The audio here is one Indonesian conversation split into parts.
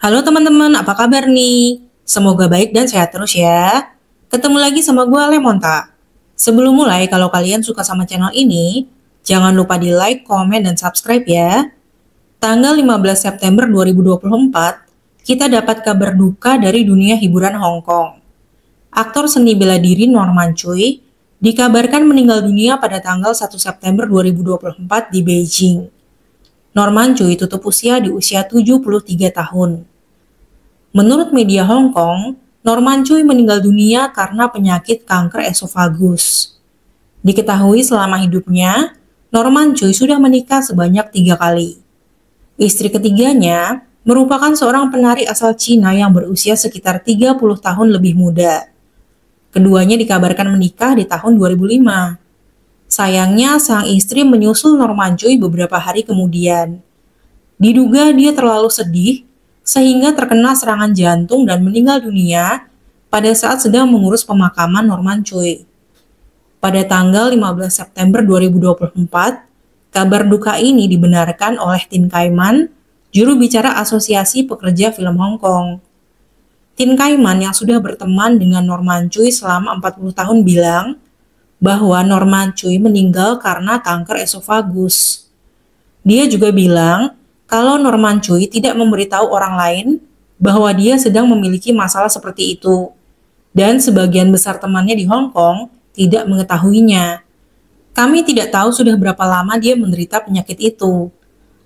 Halo teman-teman, apa kabar nih? Semoga baik dan sehat terus ya. Ketemu lagi sama gue Lemonta. Sebelum mulai, kalau kalian suka sama channel ini, jangan lupa di like, komen, dan subscribe ya. Tanggal 15 September 2024, kita dapat kabar duka dari dunia hiburan Hong Kong. Aktor seni bela diri Norman Choi dikabarkan meninggal dunia pada tanggal 1 September 2024 di Beijing. Norman Choi tutup usia di usia 73 tahun. Menurut media Hong Kong, Norman Choi meninggal dunia karena penyakit kanker esofagus. Diketahui selama hidupnya, Norman Choi sudah menikah sebanyak 3 kali. Istri ketiganya merupakan seorang penari asal Cina yang berusia sekitar 30 tahun lebih muda. Keduanya dikabarkan menikah di tahun 2005. Sayangnya, sang istri menyusul Norman Choi beberapa hari kemudian. Diduga dia terlalu sedih sehingga terkena serangan jantung dan meninggal dunia pada saat sedang mengurus pemakaman Norman Choi. Pada tanggal 15 September 2024, kabar duka ini dibenarkan oleh Tin Kai Man, juru bicara Asosiasi Pekerja Film Hong Kong. Tin Kai Man yang sudah berteman dengan Norman Choi selama 40 tahun bilang bahwa Norman Choi meninggal karena kanker esofagus. Dia juga bilang kalau Norman Choi tidak memberitahu orang lain bahwa dia sedang memiliki masalah seperti itu, dan sebagian besar temannya di Hong Kong tidak mengetahuinya. Kami tidak tahu sudah berapa lama dia menderita penyakit itu.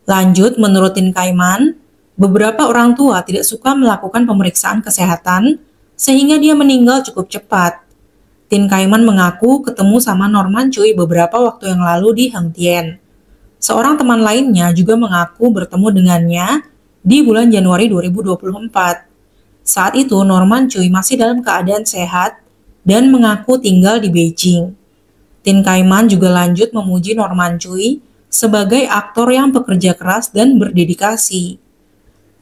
Lanjut, menurut Tin Kai Man, beberapa orang tua tidak suka melakukan pemeriksaan kesehatan sehingga dia meninggal cukup cepat. Tin Kai Man mengaku ketemu sama Norman Choi beberapa waktu yang lalu di Heng Tien. Seorang teman lainnya juga mengaku bertemu dengannya di bulan Januari 2024. Saat itu Norman Choi masih dalam keadaan sehat dan mengaku tinggal di Beijing. Tin Kai Man juga lanjut memuji Norman Choi sebagai aktor yang pekerja keras dan berdedikasi.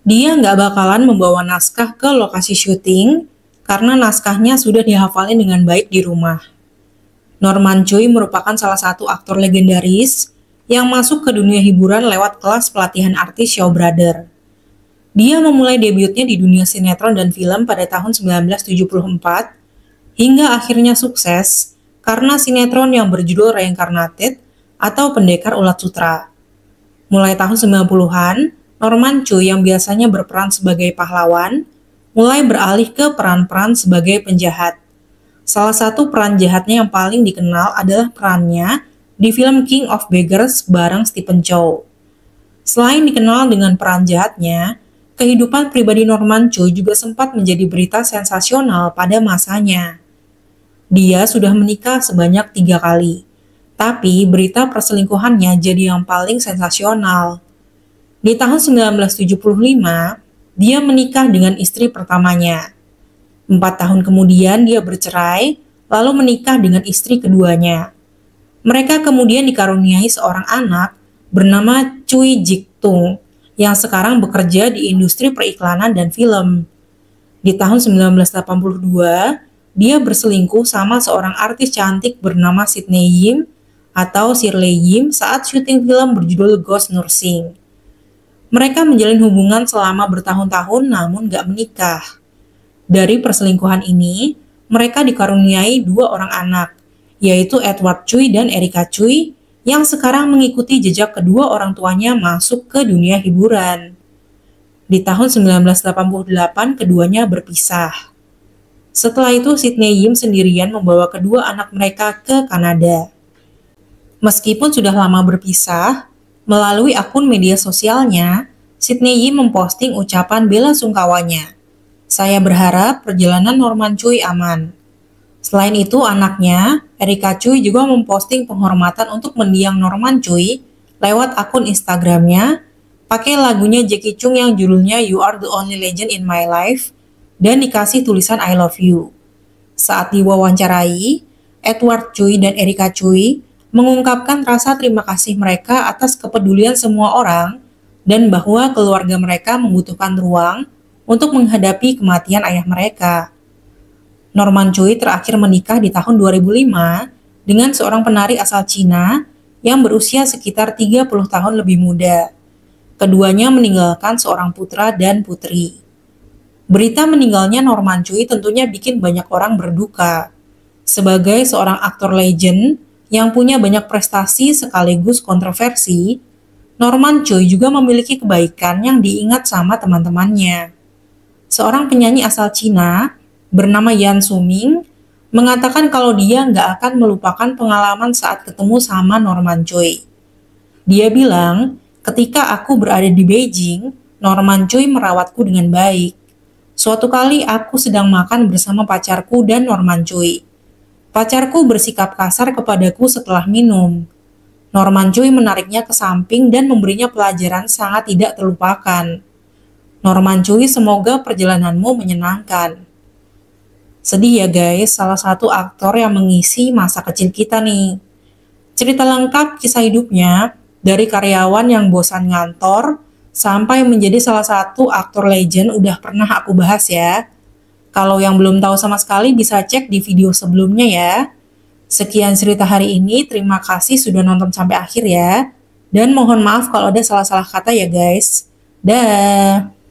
Dia nggak bakalan membawa naskah ke lokasi syuting karena naskahnya sudah dihafalin dengan baik di rumah. Norman Choi merupakan salah satu aktor legendaris yang masuk ke dunia hiburan lewat kelas pelatihan artis Shaw Brother. Dia memulai debutnya di dunia sinetron dan film pada tahun 1974 hingga akhirnya sukses karena sinetron yang berjudul Reincarnated atau Pendekar Ulat Sutra. Mulai tahun 90-an, Norman Choi yang biasanya berperan sebagai pahlawan mulai beralih ke peran-peran sebagai penjahat. Salah satu peran jahatnya yang paling dikenal adalah perannya di film King of Beggars bareng Stephen Chow. Selain dikenal dengan peran jahatnya, kehidupan pribadi Norman Choi juga sempat menjadi berita sensasional pada masanya. Dia sudah menikah sebanyak 3 kali, tapi berita perselingkuhannya jadi yang paling sensasional. Di tahun 1975, dia menikah dengan istri pertamanya. 4 tahun kemudian dia bercerai, lalu menikah dengan istri keduanya. Mereka kemudian dikaruniai seorang anak bernama Cui Jik-tung yang sekarang bekerja di industri periklanan dan film. Di tahun 1982, dia berselingkuh sama seorang artis cantik bernama Sidney Yim atau Shirley Yim saat syuting film berjudul Ghost Nursing. Mereka menjalin hubungan selama bertahun-tahun namun gak menikah. Dari perselingkuhan ini, mereka dikaruniai 2 orang anak, yaitu Edward Choi dan Erica Choi, yang sekarang mengikuti jejak kedua orang tuanya masuk ke dunia hiburan. Di tahun 1988, keduanya berpisah. Setelah itu, Sidney Yim sendirian membawa kedua anak mereka ke Kanada. Meskipun sudah lama berpisah, melalui akun media sosialnya, Sidney Yim memposting ucapan bela sungkawanya. Saya berharap perjalanan Norman Choi aman. Selain itu, anaknya, Erica Choi juga memposting penghormatan untuk mendiang Norman Choi lewat akun Instagramnya, pakai lagunya Jackie Chung yang judulnya You Are the Only Legend in My Life, dan dikasih tulisan I Love You. Saat diwawancarai, Edward Choi dan Erica Choi mengungkapkan rasa terima kasih mereka atas kepedulian semua orang dan bahwa keluarga mereka membutuhkan ruang untuk menghadapi kematian ayah mereka. Norman Choi terakhir menikah di tahun 2005 dengan seorang penari asal Cina yang berusia sekitar 30 tahun lebih muda. Keduanya meninggalkan seorang putra dan putri. Berita meninggalnya Norman Choi tentunya bikin banyak orang berduka. Sebagai seorang aktor legend yang punya banyak prestasi sekaligus kontroversi, Norman Choi juga memiliki kebaikan yang diingat sama teman-temannya. Seorang penyanyi asal Cina bernama Yan Suming mengatakan kalau dia nggak akan melupakan pengalaman saat ketemu sama Norman Choi. Dia bilang, ketika aku berada di Beijing, Norman Choi merawatku dengan baik. Suatu kali aku sedang makan bersama pacarku dan Norman Choi. Pacarku bersikap kasar kepadaku setelah minum. Norman Choi menariknya ke samping dan memberinya pelajaran sangat tidak terlupakan. Norman Choi, semoga perjalananmu menyenangkan. Sedih ya guys, salah satu aktor yang mengisi masa kecil kita nih. Cerita lengkap kisah hidupnya, dari karyawan yang bosan ngantor, sampai menjadi salah satu aktor legend udah pernah aku bahas ya. Kalau yang belum tahu sama sekali bisa cek di video sebelumnya ya. Sekian cerita hari ini, terima kasih sudah nonton sampai akhir ya. Dan mohon maaf kalau ada salah-salah kata ya guys. Dah.